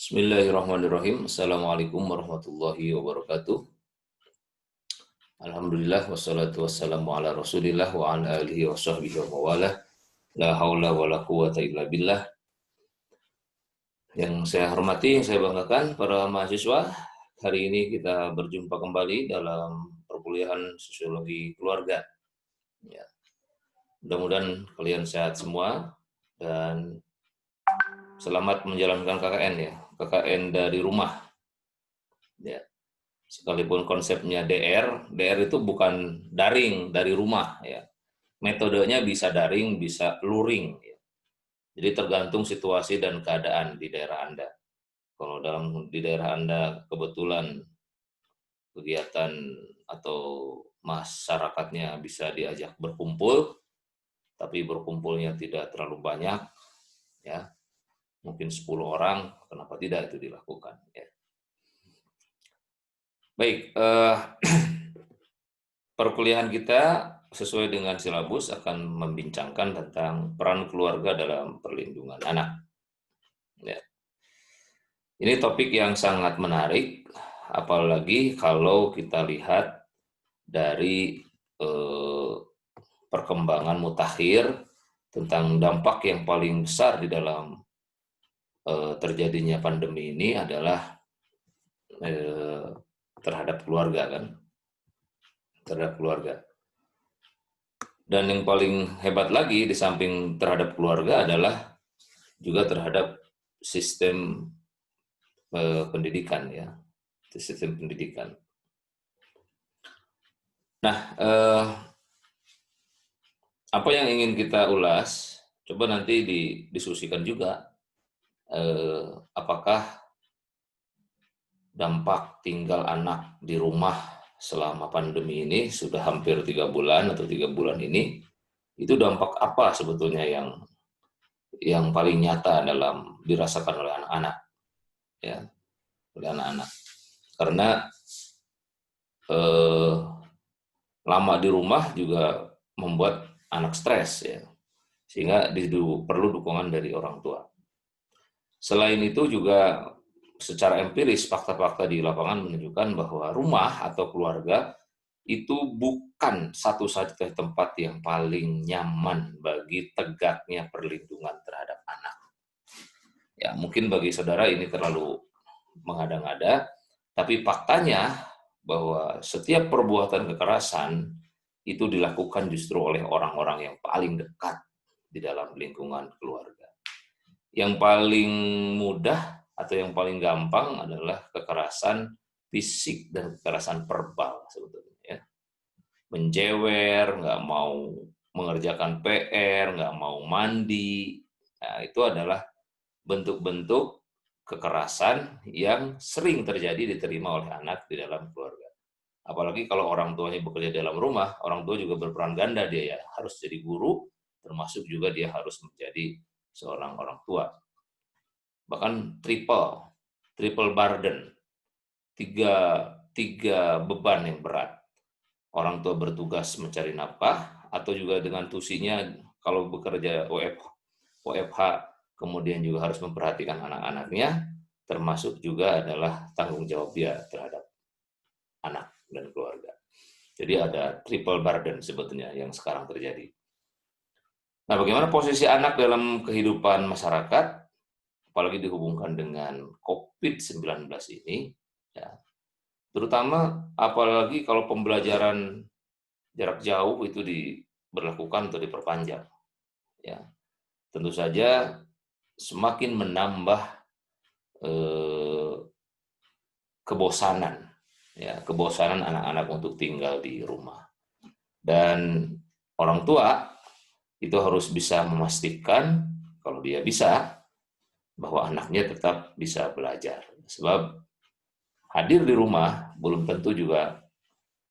Bismillahirrahmanirrahim. Assalamualaikum warahmatullahi wabarakatuh. Alhamdulillah wassalatu wassalamu ala Rasulillah wa ala alihi wa sahbihi wa mawalah. La haula wa la quwata illa billah. Yang saya hormati, yang saya banggakan para mahasiswa, hari ini kita berjumpa kembali dalam perkuliahan Sosiologi Keluarga. Ya, mudah-mudahan kalian sehat semua dan selamat menjalankan KKN ya, KKN dari rumah. Ya, sekalipun konsepnya DR itu bukan daring dari rumah ya. Metodenya bisa daring, bisa luring ya. Jadi tergantung situasi dan keadaan di daerah Anda. Kalau di daerah Anda kebetulan kegiatan atau masyarakatnya bisa diajak berkumpul, tapi berkumpulnya tidak terlalu banyak ya. Mungkin 10 orang, kenapa tidak itu dilakukan ya. Baik, perkuliahan kita sesuai dengan silabus akan membincangkan tentang peran keluarga dalam perlindungan anak. Ya. Ini topik yang sangat menarik, apalagi kalau kita lihat dari perkembangan mutakhir tentang dampak yang paling besar di dalam terjadinya pandemi ini adalah terhadap keluarga kan, terhadap keluarga. Dan yang paling hebat lagi di samping terhadap keluarga adalah juga terhadap sistem pendidikan ya, sistem pendidikan. Nah, apa yang ingin kita ulas, coba nanti didiskusikan juga, apakah dampak tinggal anak di rumah selama pandemi ini sudah hampir 3 bulan atau 3 bulan ini, itu dampak apa sebetulnya yang paling nyata dalam dirasakan oleh anak-anak ya, oleh anak-anak. Karena lama di rumah juga membuat anak stres ya, sehingga perlu dukungan dari orang tua. Selain itu juga secara empiris fakta-fakta di lapangan menunjukkan bahwa rumah atau keluarga itu bukan satu-satunya tempat yang paling nyaman bagi tegaknya perlindungan terhadap anak. Ya, mungkin bagi saudara ini terlalu mengada-ngada, tapi faktanya bahwa setiap perbuatan kekerasan itu dilakukan justru oleh orang-orang yang paling dekat di dalam lingkungan keluarga. Yang paling mudah atau yang paling gampang adalah kekerasan fisik dan kekerasan verbal sebetulnya ya. Menjewer, nggak mau mengerjakan PR, nggak mau mandi, nah, itu adalah bentuk-bentuk kekerasan yang sering terjadi diterima oleh anak di dalam keluarga. Apalagi kalau orang tuanya bekerja dalam rumah, orang tua juga berperan ganda, dia ya harus jadi guru, termasuk juga dia harus menjadi seorang orang tua. Bahkan triple burden, tiga beban yang berat. Orang tua bertugas mencari nafkah, atau juga dengan tusinya kalau bekerja WFH, kemudian juga harus memperhatikan anak-anaknya, termasuk juga adalah tanggung jawab dia terhadap anak dan keluarga. Jadi ada triple burden sebetulnya yang sekarang terjadi. Nah, bagaimana posisi anak dalam kehidupan masyarakat, apalagi dihubungkan dengan COVID-19 ini, ya, terutama apalagi kalau pembelajaran jarak jauh itu diberlakukan atau diperpanjang. Ya, tentu saja semakin menambah kebosanan, ya, kebosanan anak-anak untuk tinggal di rumah. Dan orang tua itu harus bisa memastikan kalau dia bisa bahwa anaknya tetap bisa belajar. Sebab hadir di rumah belum tentu juga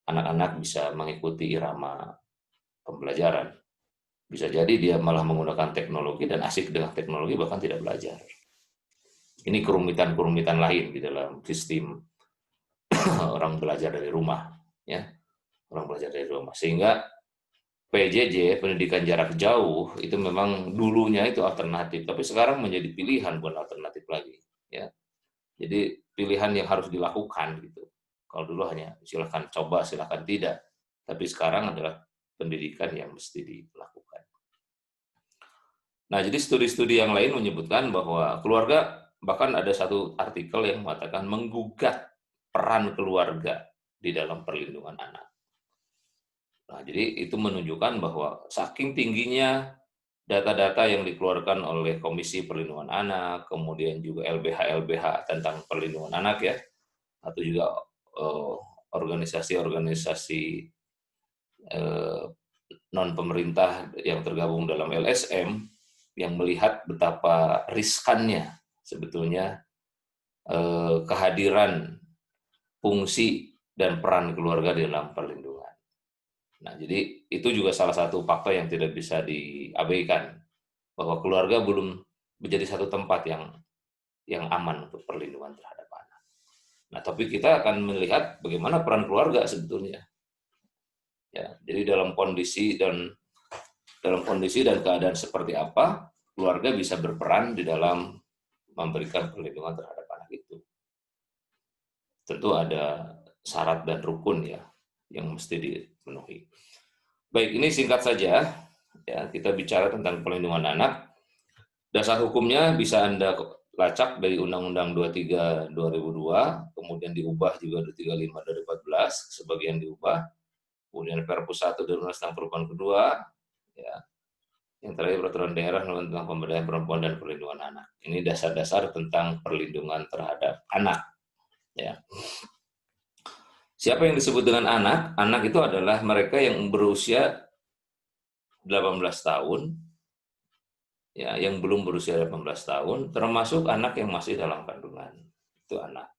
anak-anak bisa mengikuti irama pembelajaran. Bisa jadi dia malah menggunakan teknologi dan asik dengan teknologi bahkan tidak belajar. Ini kerumitan-kerumitan lain di dalam sistem orang belajar dari rumah, ya, orang belajar dari rumah. Sehingga PJJ, pendidikan jarak jauh, itu memang dulunya itu alternatif, tapi sekarang menjadi pilihan bukan alternatif lagi, ya. Jadi pilihan yang harus dilakukan gitu. Kalau dulu hanya silakan coba, silakan tidak. Tapi sekarang adalah pendidikan yang mesti dilakukan. Nah, jadi studi-studi yang lain menyebutkan bahwa keluarga, bahkan ada satu artikel yang mengatakan menggugat peran keluarga di dalam perlindungan anak. Nah, jadi itu menunjukkan bahwa saking tingginya data-data yang dikeluarkan oleh Komisi Perlindungan Anak, kemudian juga LBH-LBH tentang perlindungan anak ya, atau juga organisasi-organisasi non pemerintah yang tergabung dalam LSM yang melihat betapa riskannya sebetulnya kehadiran fungsi dan peran keluarga di dalam perlindungan. Nah, jadi itu juga salah satu faktor yang tidak bisa diabaikan, bahwa keluarga belum menjadi satu tempat yang aman untuk perlindungan terhadap anak. Nah, tapi kita akan melihat bagaimana peran keluarga sebetulnya. Ya, jadi dalam kondisi dan keadaan seperti apa keluarga bisa berperan di dalam memberikan perlindungan terhadap anak itu. Tentu ada syarat dan rukun ya yang mesti dipenuhi. Baik, ini singkat saja ya kita bicara tentang perlindungan anak. Dasar hukumnya bisa Anda lacak dari Undang-Undang 23 2002, kemudian diubah juga 35 2014, sebagian diubah, kemudian Perpus 1 dan Undang-Undang Perubahan kedua, ya. Yang terakhir peraturan daerah tentang pemberdayaan perempuan dan perlindungan anak. Ini dasar-dasar tentang perlindungan terhadap anak, ya. Siapa yang disebut dengan anak? Anak itu adalah mereka yang berusia 18 tahun, ya, yang belum berusia 18 tahun, termasuk anak yang masih dalam kandungan. Itu anak.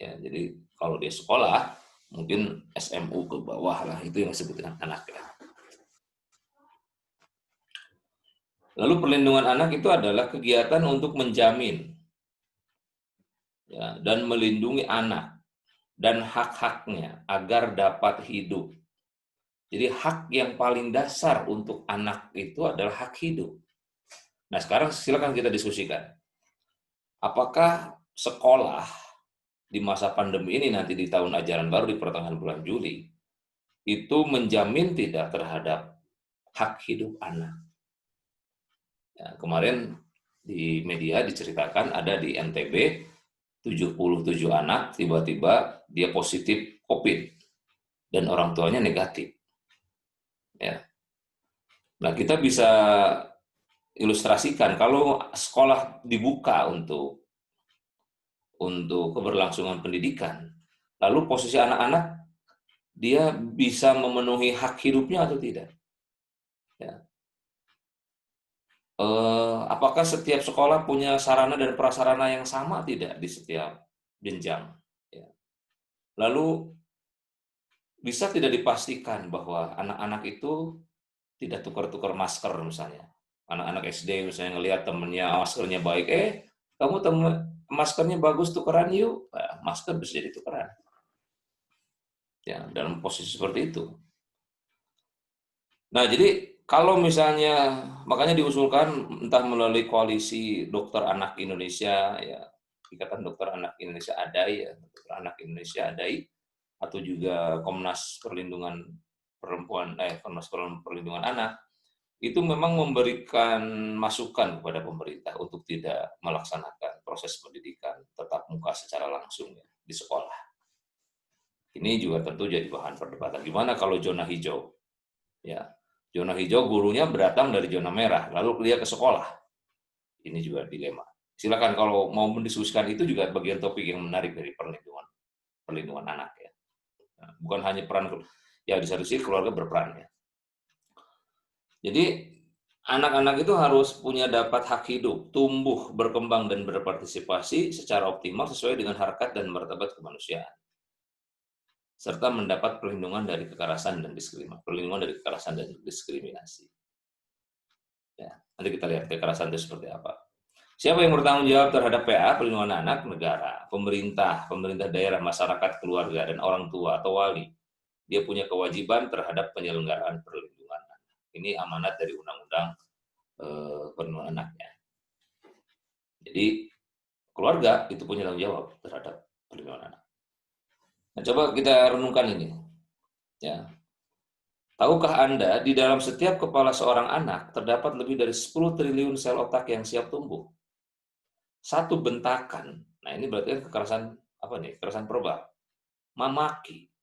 Ya, jadi kalau dia sekolah, mungkin SMU ke bawah lah, itu yang disebut dengan anak ya. Lalu perlindungan anak itu adalah kegiatan untuk menjamin ya, dan melindungi anak dan hak-haknya agar dapat hidup. Jadi hak yang paling dasar untuk anak itu adalah hak hidup. Nah, sekarang silakan kita diskusikan. Apakah sekolah di masa pandemi ini nanti di tahun ajaran baru di pertengahan bulan Juli itu menjamin tidak terhadap hak hidup anak? Ya, kemarin di media diceritakan ada di NTB 77 anak tiba-tiba dia positif COVID dan orang tuanya negatif. Ya. Nah, kita bisa ilustrasikan kalau sekolah dibuka untuk keberlangsungan pendidikan, lalu posisi anak-anak dia bisa memenuhi hak hidupnya atau tidak? Ya. Apakah setiap sekolah punya sarana dan prasarana yang sama tidak di setiap jenjang? Ya. Lalu bisa tidak dipastikan bahwa anak-anak itu tidak tukar-tukar masker misalnya. Anak-anak SD misalnya ngelihat temennya maskernya baik, kamu maskernya bagus tukeran yuk. Nah, masker bisa jadi tukeran. Ya, dalam posisi seperti itu. Nah, jadi kalau misalnya makanya diusulkan entah melalui koalisi dokter anak Indonesia ya, Ikatan Dokter Anak Indonesia ADAI ya, Dokter Anak Indonesia ADAI atau juga Komnas Perlindungan Perempuan Komnas Perlindungan Anak itu memang memberikan masukan kepada pemerintah untuk tidak melaksanakan proses pendidikan tatap muka secara langsung ya, di sekolah. Ini juga tentu jadi bahan perdebatan. Gimana kalau zona hijau? Ya, zona hijau gurunya datang dari zona merah, lalu dia ke sekolah. Ini juga dilema. Silakan kalau mau mendiskusikan itu juga bagian topik yang menarik dari perlindungan anak ya. Nah, bukan hanya peran ya di satu sisi keluarga berperan ya. Jadi anak-anak itu harus punya dapat hak hidup, tumbuh, berkembang dan berpartisipasi secara optimal sesuai dengan harkat dan martabat kemanusiaan, serta mendapat perlindungan dari kekerasan dan diskriminasi. Ya, nanti kita lihat kekerasan itu seperti apa. Siapa yang bertanggung jawab terhadap PA, perlindungan anak? Negara, pemerintah daerah, masyarakat, keluarga, dan orang tua atau wali. Dia punya kewajiban terhadap penyelenggaraan perlindungan anak. Ini amanat dari Undang-Undang Perlindungan Anak ya. Jadi keluarga itu punya tanggung jawab terhadap perlindungan anak. Nah, coba kita renungkan ini. Ya. Tahukah Anda, di dalam setiap kepala seorang anak terdapat lebih dari 10 triliun sel otak yang siap tumbuh. Satu bentakan, nah ini berarti kan kekerasan apa nih? Kekerasan verbal, memaki,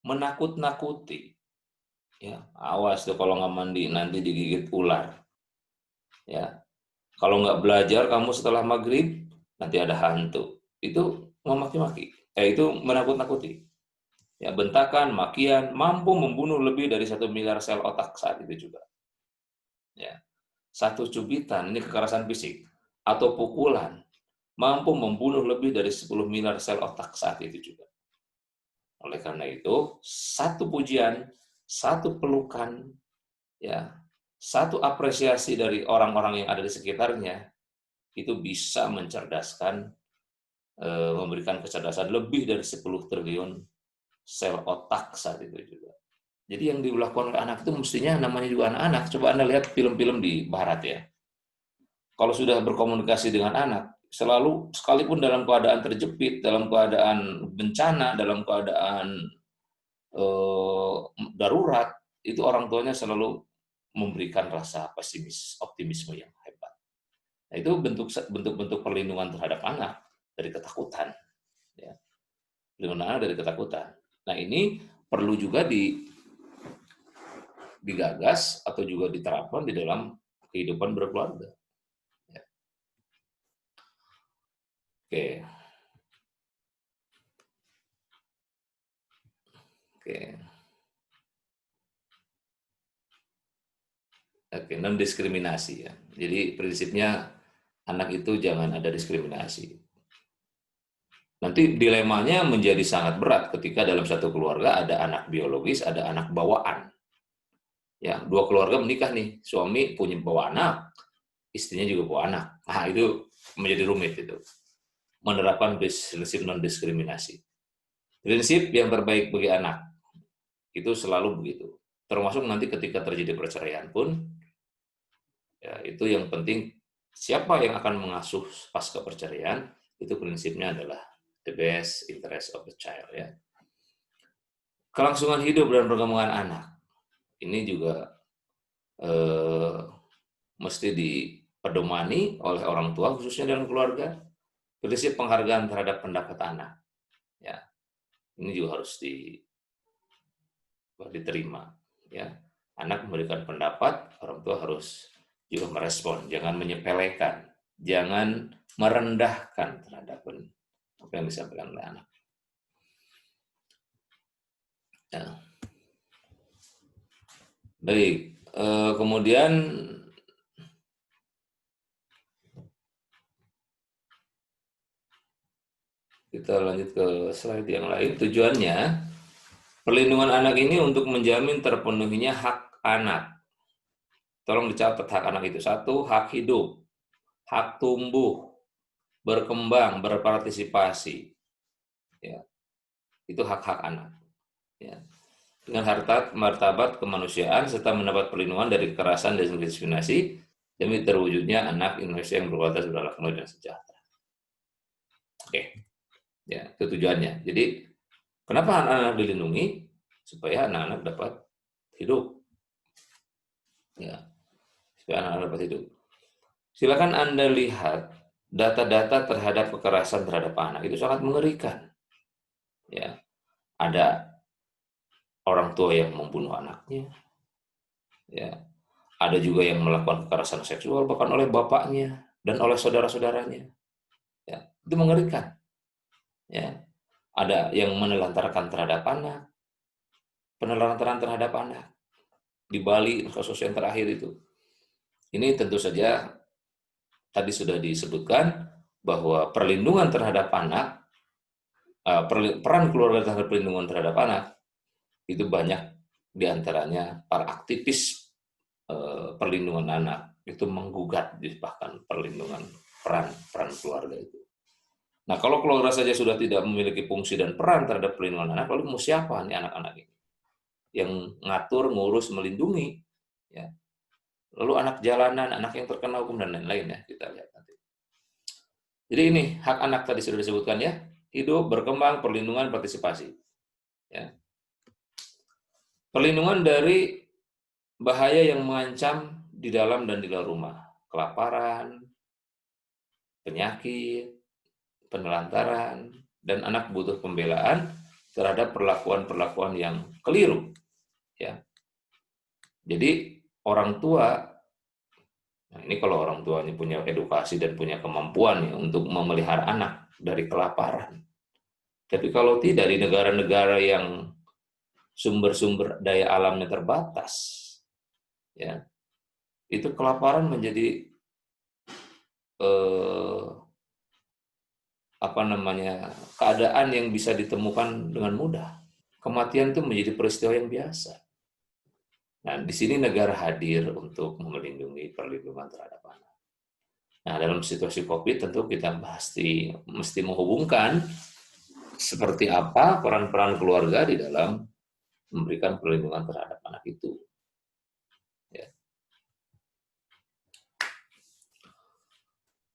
menakut-nakuti. Ya, awas tuh kalau nggak mandi nanti digigit ular. Ya, kalau nggak belajar kamu setelah maghrib nanti ada hantu. Itu memaki-maki. Itu menakut-nakuti. Ya, bentakan, makian mampu membunuh lebih dari 1 miliar sel otak saat itu juga. Ya, satu cubitan ini kekerasan fisik atau pukulan mampu membunuh lebih dari 10 miliar sel otak saat itu juga. Oleh karena itu, satu pujian, satu pelukan, ya, satu apresiasi dari orang-orang yang ada di sekitarnya itu bisa mencerdaskan, memberikan kecerdasan lebih dari 10 triliun sel otak saat itu juga. Jadi yang dilakukan oleh anak itu mestinya namanya juga anak-anak. Coba Anda lihat film-film di barat ya. Kalau sudah berkomunikasi dengan anak, selalu sekalipun dalam keadaan terjepit, dalam keadaan bencana, dalam keadaan darurat, itu orang tuanya selalu memberikan rasa pesimis, optimisme yang hebat. Nah, itu bentuk-bentuk perlindungan terhadap anak dari ketakutan. Ya. Perlindungan anak dari ketakutan. Nah, ini perlu juga digagas atau juga diterapkan di dalam kehidupan berkeluarga. Ya. Oke. Oke. Oke, non diskriminasi ya. Jadi prinsipnya anak itu jangan ada diskriminasi. Nanti dilemanya menjadi sangat berat ketika dalam satu keluarga ada anak biologis, ada anak bawaan. Ya, dua keluarga menikah nih, suami punya bawa anak, istrinya juga bawa anak. Nah, itu menjadi rumit itu. Menerapkan prinsip non diskriminasi. Prinsip yang terbaik bagi anak itu selalu begitu. Termasuk nanti ketika terjadi perceraian pun, ya, itu yang penting siapa yang akan mengasuh pasca perceraian, itu prinsipnya adalah the best interest of the child. Ya. Kelangsungan hidup dan perkembangan anak, ini juga mesti dipedomani oleh orang tua, khususnya dalam keluarga, prinsip penghargaan terhadap pendapat anak. Ya, ini juga harus diterima. Ya, anak memberikan pendapat, orang tua harus juga merespon, jangan menyepelekan, jangan merendahkan terhadap apa yang disampaikan oleh anak. Ya. Baik, kemudian kita lanjut ke slide yang lain. Tujuannya, perlindungan anak ini untuk menjamin terpenuhinya hak anak. Tolong dicatat hak anak itu. Satu, hak hidup, hak tumbuh, berkembang, berpartisipasi. Ya, itu hak-hak anak. Ya. Dengan harta, martabat, kemanusiaan, serta mendapat perlindungan dari kekerasan dan diskriminasi, demi terwujudnya anak Indonesia yang berkualitas, berakhlak dan sejahtera. Oke, ya itu tujuannya. Jadi kenapa anak-anak dilindungi? Supaya anak-anak dapat hidup. Ya, supaya anak-anak dapat hidup. Silakan Anda lihat data-data terhadap kekerasan terhadap anak itu sangat mengerikan. Ya, ada orang tua yang membunuh anaknya. Ya, ada juga yang melakukan kekerasan seksual bahkan oleh bapaknya dan oleh saudara-saudaranya. Ya, itu mengerikan. Ya, ada yang menelantarkan terhadap anak, penelantaran terhadap anak. Di Bali, kasus yang terakhir itu. Ini tentu saja tadi sudah disebutkan bahwa perlindungan terhadap anak, peran keluarga terhadap perlindungan terhadap anak, itu banyak diantaranya para aktivis perlindungan anak itu menggugat bahkan perlindungan peran keluarga itu. Nah, kalau keluarga saja sudah tidak memiliki fungsi dan peran terhadap perlindungan anak, lalu mau siapa nih anak-anak ini yang ngatur, ngurus, melindungi? Ya. Lalu anak jalanan, anak yang terkena hukum dan lain-lain ya, kita lihat nanti. Jadi ini hak anak tadi sudah disebutkan ya, hidup, berkembang, perlindungan, partisipasi. Ya. Perlindungan dari bahaya yang mengancam di dalam dan di luar rumah, kelaparan, penyakit, penelantaran, dan anak butuh pembelaan terhadap perlakuan-perlakuan yang keliru. Ya. Jadi orang tua, nah ini kalau orang tuanya punya edukasi dan punya kemampuan ya untuk memelihara anak dari kelaparan. Tapi kalau tidak di negara-negara yang sumber-sumber daya alamnya terbatas, ya itu kelaparan menjadi eh, apa namanya keadaan yang bisa ditemukan dengan mudah. Kematian itu menjadi peristiwa yang biasa. Nah, di sini negara hadir untuk melindungi perlindungan terhadap anak. Nah, dalam situasi COVID tentu kita mesti menghubungkan seperti apa peran-peran keluarga di dalam memberikan perlindungan terhadap anak itu. Ya.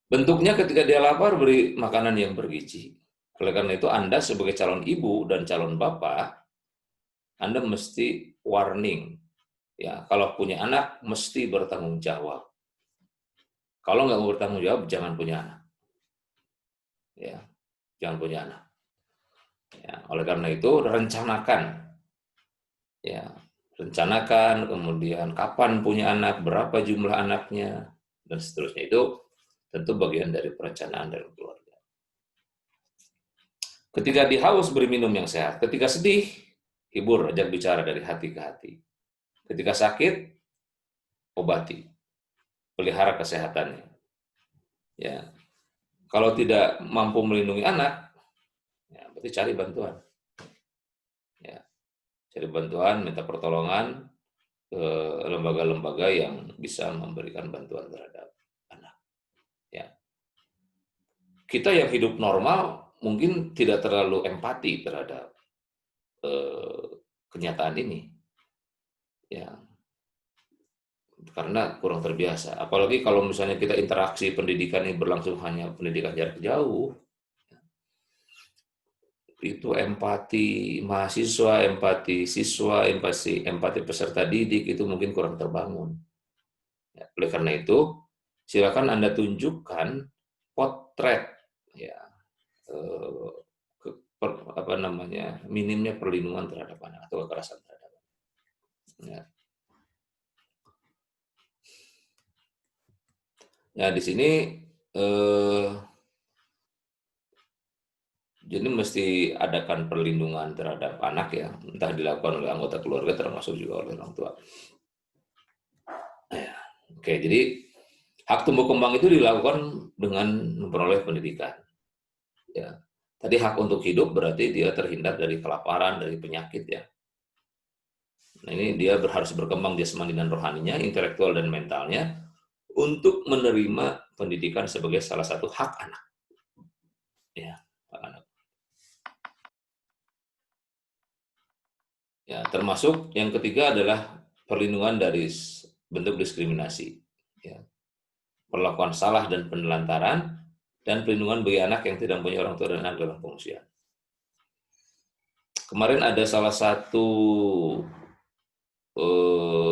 Bentuknya ketika dia lapar, beri makanan yang bergizi. Oleh karena itu, Anda sebagai calon ibu dan calon bapak, Anda mesti warning. Ya, kalau punya anak, mesti bertanggung jawab. Kalau nggak mau bertanggung jawab, jangan punya anak. Ya, jangan punya anak. Ya, oleh karena itu, rencanakan. Ya, rencanakan, kemudian kapan punya anak, berapa jumlah anaknya, dan seterusnya. Itu tentu bagian dari perencanaan dalam keluarga. Ketika dihaus, beri minum yang sehat. Ketika sedih, hibur, ajak bicara dari hati ke hati. Ketika sakit, obati. Pelihara kesehatannya. Ya, kalau tidak mampu melindungi anak, ya, berarti cari bantuan. Ya, cari bantuan, minta pertolongan ke lembaga-lembaga yang bisa memberikan bantuan terhadap anak. Ya, kita yang hidup normal mungkin tidak terlalu empati terhadap eh, kenyataan ini. Ya, karena kurang terbiasa. Apalagi kalau misalnya kita interaksi pendidikan ini berlangsung hanya pendidikan jarak jauh, itu empati mahasiswa, empati siswa, empati peserta didik itu mungkin kurang terbangun. Ya, oleh karena itu, silakan Anda tunjukkan potret ya eh, apa namanya minimnya perlindungan terhadap anak atau kekerasan terhadap anak. Ya. Nah, di sini eh, jadi mesti adakan perlindungan terhadap anak ya, entah dilakukan oleh anggota keluarga termasuk juga oleh orang tua. Ya. Oke, jadi hak tumbuh kembang itu dilakukan dengan memperoleh pendidikan. Ya. Tadi hak untuk hidup berarti dia terhindar dari kelaparan, dari penyakit ya. Nah, ini dia harus berkembang jasmani dan rohaninya, intelektual dan mentalnya untuk menerima pendidikan sebagai salah satu hak anak. Ya, hak anak. Ya, termasuk yang ketiga adalah perlindungan dari bentuk diskriminasi. Ya. Perlakuan salah dan penelantaran, dan perlindungan bagi anak yang tidak punya orang tua dan anak dalam pengungsian. Kemarin ada salah satu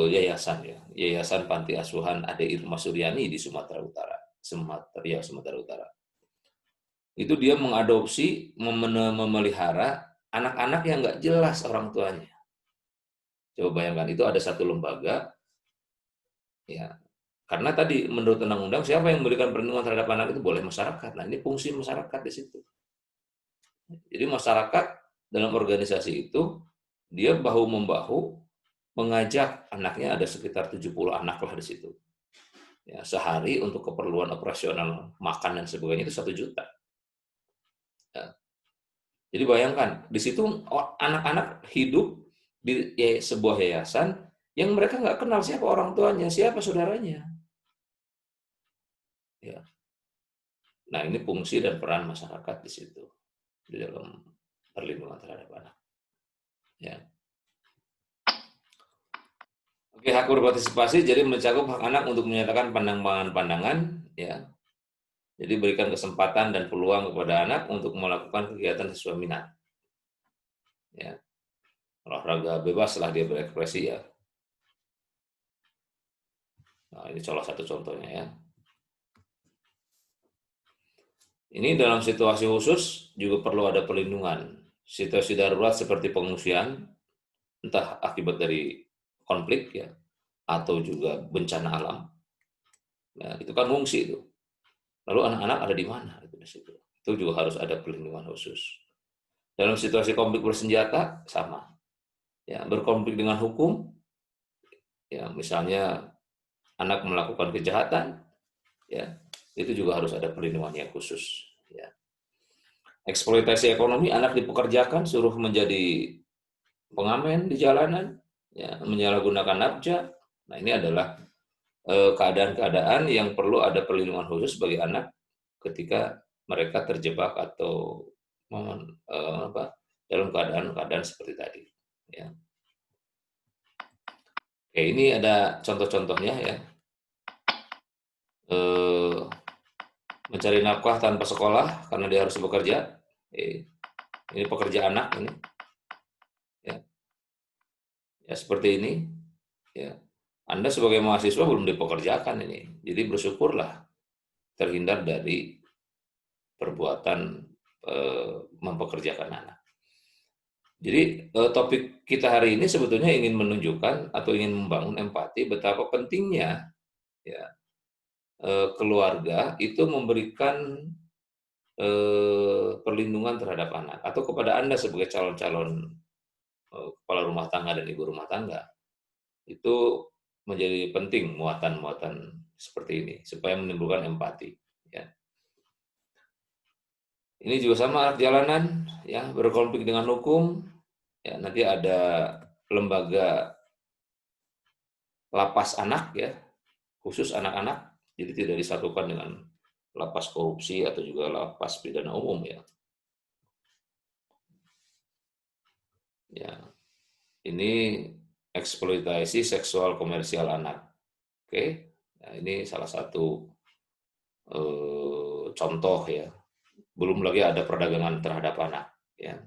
yayasan ya, Yayasan Panti Asuhan Ade Irma Suryani di Sumatera Utara, Sumatera Utara. Itu dia mengadopsi, memelihara anak-anak yang nggak jelas orang tuanya. Coba bayangkan, itu ada satu lembaga, ya, karena tadi menurut undang-undang siapa yang memberikan perlindungan terhadap anak itu boleh masyarakat. Nah ini fungsi masyarakat di situ. Jadi masyarakat dalam organisasi itu dia bahu membahu mengajak anaknya, ada sekitar 70 anak lah di situ. Ya, sehari untuk keperluan operasional makan dan sebagainya itu 1 juta. Ya. Jadi bayangkan di situ anak-anak hidup di sebuah yayasan yang mereka nggak kenal siapa orang tuanya, siapa saudaranya. Ya. Nah ini fungsi dan peran masyarakat di situ di dalam perlindungan terhadap anak. Ya. Oke, hak berpartisipasi jadi mencakup hak anak untuk menyatakan pandangan-pandangan, ya, Jadi berikan kesempatan dan peluang kepada anak untuk melakukan kegiatan sesuai minat. Ya, olahraga bebas lah dia berekspresi ya. Nah, ini salah satu contohnya ya. Ini dalam situasi khusus juga perlu ada perlindungan. Situasi darurat seperti pengungsian, entah akibat dari konflik ya, atau juga bencana alam. Nah, itu kan mengungsi itu. Lalu anak-anak ada di mana? Itu di situ. Itu juga harus ada perlindungan khusus. Dalam situasi konflik bersenjata sama. Ya, berkonflik dengan hukum, ya misalnya anak melakukan kejahatan, ya itu juga harus ada perlindungan yang khusus. Ya. Eksploitasi ekonomi, anak dipekerjakan, suruh menjadi pengamen di jalanan, ya, menyalahgunakan nafkah. Nah ini adalah keadaan-keadaan yang perlu ada perlindungan khusus bagi anak ketika mereka terjebak atau dalam keadaan-keadaan seperti tadi. Ya. Oke, ini ada contoh-contohnya ya. Eh, Mencari nafkah tanpa sekolah karena dia harus bekerja. Ini pekerja anak ini. Ya, ya seperti ini. Ya, Anda sebagai mahasiswa belum dipekerjakan ini. Jadi bersyukurlah terhindar dari perbuatan mempekerjakan anak. Jadi topik kita hari ini sebetulnya ingin menunjukkan atau ingin membangun empati betapa pentingnya ya keluarga itu memberikan perlindungan terhadap anak atau kepada Anda sebagai calon-calon kepala rumah tangga dan ibu rumah tangga itu menjadi penting muatan-muatan seperti ini supaya menimbulkan empati. Ya. Ini juga sama anak jalanan ya berkonflik dengan hukum. Ya, nanti ada lembaga lapas anak ya khusus anak-anak jadi tidak disatukan dengan lapas korupsi atau juga lapas pidana umum ya. Ya, ini eksploitasi seksual komersial anak. Oke, nah, ini salah satu contoh ya. Belum lagi ada perdagangan terhadap anak ya,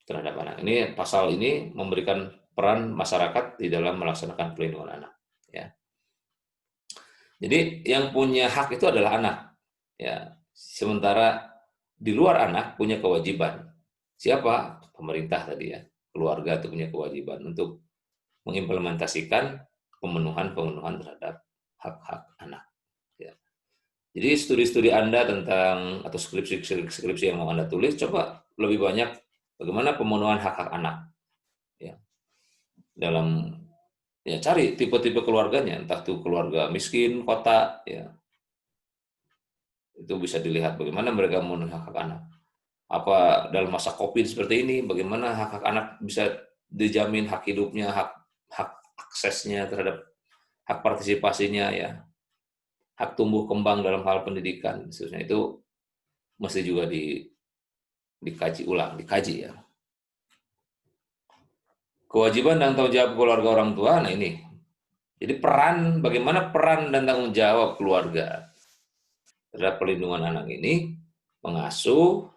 terhadap anak. Ini pasal ini memberikan peran masyarakat di dalam melaksanakan perlindungan anak ya. Jadi yang punya hak itu adalah anak ya. Sementara di luar anak punya kewajiban. Siapa? Pemerintah tadi ya. Keluarga itu punya kewajiban untuk mengimplementasikan pemenuhan terhadap hak-hak anak. Ya. Jadi studi-studi Anda tentang atau skripsi yang mau Anda tulis, coba lebih banyak bagaimana pemenuhan hak-hak anak. Ya. Dalam ya cari tipe-tipe keluarganya, entah itu keluarga miskin, kota, ya itu bisa dilihat bagaimana mereka memenuhi hak-hak anak. Apa dalam masa COVID seperti ini, bagaimana hak-hak anak bisa dijamin hak hidupnya, hak aksesnya terhadap hak partisipasinya ya, hak tumbuh kembang dalam hal pendidikan, khususnya itu mesti juga dikaji ulang, dikaji ya. Kewajiban dan tanggung jawab keluarga orang tua, nah ini. Jadi bagaimana peran dan tanggung jawab keluarga terhadap perlindungan anak ini, mengasuh,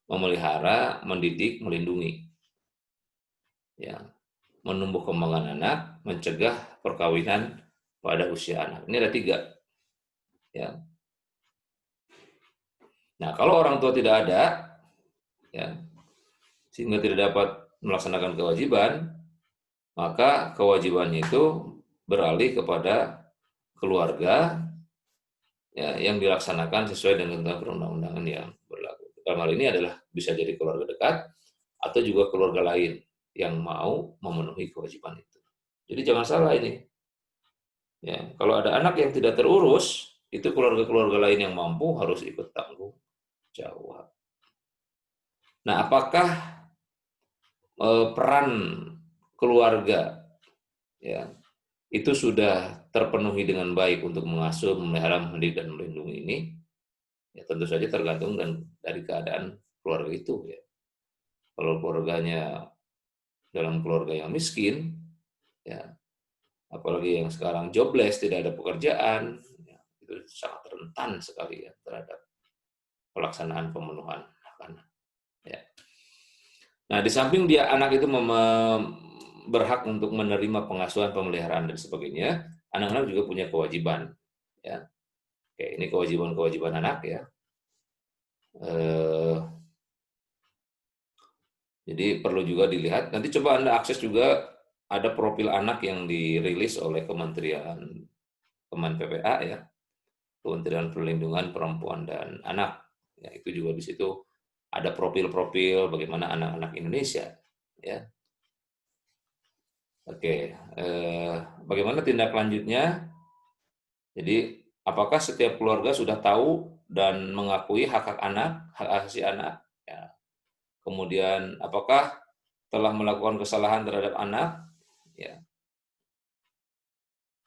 memelihara, mendidik, melindungi. Ya, menumbuh kembangkan anak, mencegah perkawinan pada usia anak. Ini ada 3. Ya. Nah, kalau orang tua tidak ada, ya, sehingga tidak dapat melaksanakan kewajiban, maka kewajibannya itu beralih kepada keluarga ya, yang dilaksanakan sesuai dengan perundang-undangan yang berlaku. Dalam hal ini adalah bisa jadi keluarga dekat atau juga keluarga lain yang mau memenuhi kewajiban itu. Jadi jangan salah ini. Ya, kalau ada anak yang tidak terurus, itu keluarga-keluarga lain yang mampu harus ikut tanggung jawab. Nah, apakah peran keluarga ya itu sudah terpenuhi dengan baik untuk mengasuh, memelihara, mendidik dan melindungi ini? Ya tentu saja tergantung dari keadaan keluarga itu ya. Kalau keluarganya dalam keluarga yang miskin, ya apalagi yang sekarang jobless tidak ada pekerjaan, ya, itu itu sangat rentan sekali ya terhadap pelaksanaan pemenuhan hak anak. Ya. Nah, di samping dia anak itu berhak untuk menerima pengasuhan, pemeliharaan dan sebagainya, anak-anak juga punya kewajiban. Ya, oke, ini kewajiban anak ya. Jadi perlu juga dilihat. Nanti coba Anda akses juga ada profil anak yang dirilis oleh Kementerian PPA ya, Kementerian Perlindungan Perempuan dan Anak. Ya, itu juga di situ ada profil-profil bagaimana anak-anak Indonesia. Ya, oke. Bagaimana tindak lanjutnya? Jadi, apakah setiap keluarga sudah tahu dan mengakui hak-hak anak, hak asasi anak? Ya. Kemudian, apakah telah melakukan kesalahan terhadap anak? Ya.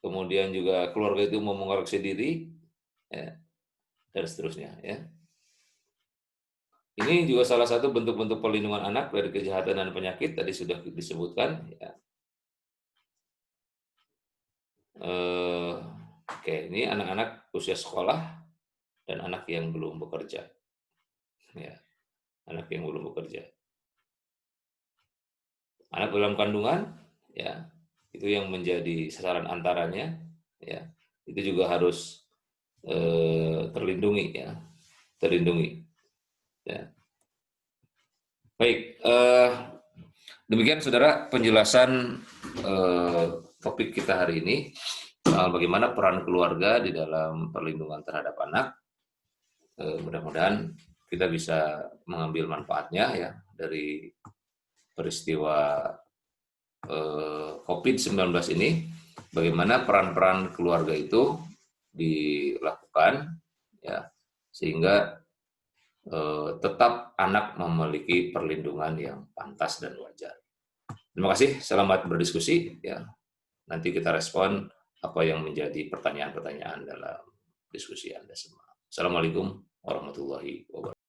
Kemudian juga keluarga itu mau mengoreksi diri, ya, dan seterusnya. Ya. Ini juga salah satu bentuk-bentuk perlindungan anak dari kejahatan dan penyakit tadi sudah disebutkan. Ya. Oke, ini anak-anak usia sekolah dan anak yang belum bekerja. Ya, anak yang belum bekerja. Anak dalam kandungan, ya, itu yang menjadi sasaran antaranya, ya, itu juga harus terlindungi, ya, terlindungi. Ya. Baik, demikian saudara penjelasan topik kita hari ini soal bagaimana peran keluarga di dalam perlindungan terhadap anak. Mudah-mudahan kita bisa mengambil manfaatnya ya dari peristiwa COVID-19 ini, bagaimana peran-peran keluarga itu dilakukan ya sehingga tetap anak memiliki perlindungan yang pantas dan wajar. Terima kasih, selamat berdiskusi ya. Nanti kita respon apa yang menjadi pertanyaan-pertanyaan dalam diskusi Anda semua. Assalamualaikum warahmatullahi wabarakatuh.